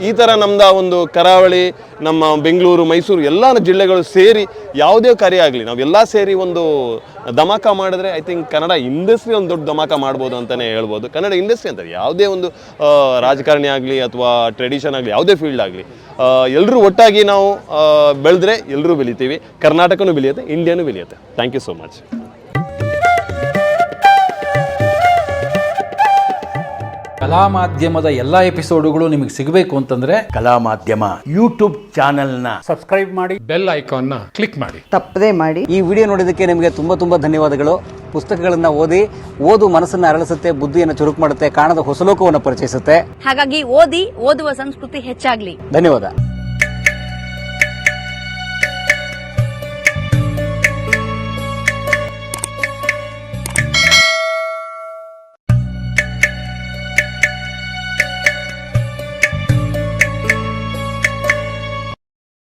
ಈ ಥರ ನಮ್ದು ಒಂದು ಕರಾವಳಿ, ನಮ್ಮ ಬೆಂಗಳೂರು, ಮೈಸೂರು ಎಲ್ಲ ಜಿಲ್ಲೆಗಳು ಸೇರಿ ಯಾವುದೇ ಕಾರ್ಯ ಆಗಲಿ ನಾವೆಲ್ಲ ಸೇರಿ ಒಂದು ಧಮಾಕ ಮಾಡಿದ್ರೆ ಐ ಥಿಂಕ್ ಕನ್ನಡ ಇಂಡಸ್ಟ್ರಿ ಒಂದು ದೊಡ್ಡ ಧಮಾಕ ಮಾಡ್ಬೋದು ಅಂತಲೇ ಹೇಳ್ಬೋದು. ಕನ್ನಡ ಇಂಡಸ್ಟ್ರಿ ಅಂತ ಯಾವುದೇ ಒಂದು ರಾಜಕಾರಣಿ ಆಗಲಿ ಅಥವಾ ಟ್ರೆಡಿಷನ್ ಆಗಲಿ, ಯಾವುದೇ ಫೀಲ್ಡ್ ಆಗಲಿ, ಎಲ್ಲರೂ ಒಟ್ಟಾಗಿ ನಾವು ಬೆಳೆದ್ರೆ ಎಲ್ಲರೂ ಬೆಳಿತೀವಿ. ಕರ್ನಾಟಕನೂ ಬೆಳೆಯುತ್ತೆ, ಇಂಡಿಯಾನೂ ಬೆಳೆಯುತ್ತೆ. Thank you so much. ಕಲಾ ಮಾಧ್ಯಮದ ಎಲ್ಲಾ ಎಪಿಸೋಡುಗಳು ನಿಮಗೆ ಸಿಗಬೇಕು ಅಂತಂದ್ರೆ ಕಲಾ ಮಾಧ್ಯಮ ಯೂಟ್ಯೂಬ್ ಚಾನೆಲ್ನ ಸಬ್ಸ್ಕ್ರೈಬ್ ಮಾಡಿ, ಬೆಲ್ ಐಕಾನ್ನ ಕ್ಲಿಕ್ ಮಾಡಿ, ತಪ್ಪದೇ ಮಾಡಿ. ಈ ವಿಡಿಯೋ ನೋಡಿದ್ದಕ್ಕೆ ನಿಮಗೆ ತುಂಬಾ ಧನ್ಯವಾದಗಳು. ಪುಸ್ತಕಗಳನ್ನ ಓದು ಮನಸ್ಸನ್ನ ಅರಳಿಸುತ್ತೆ, ಬುದ್ಧಿಯನ್ನು ಚುರುಕು ಮಾಡುತ್ತೆ, ಕಾಣದ ಹೊಸ ಲೋಕವನ್ನು ಪರಿಚಯಿಸುತ್ತೆ. ಹಾಗಾಗಿ ಓದುವ ಸಂಸ್ಕೃತಿ ಹೆಚ್ಚಾಗ್ಲಿ. ಧನ್ಯವಾದ.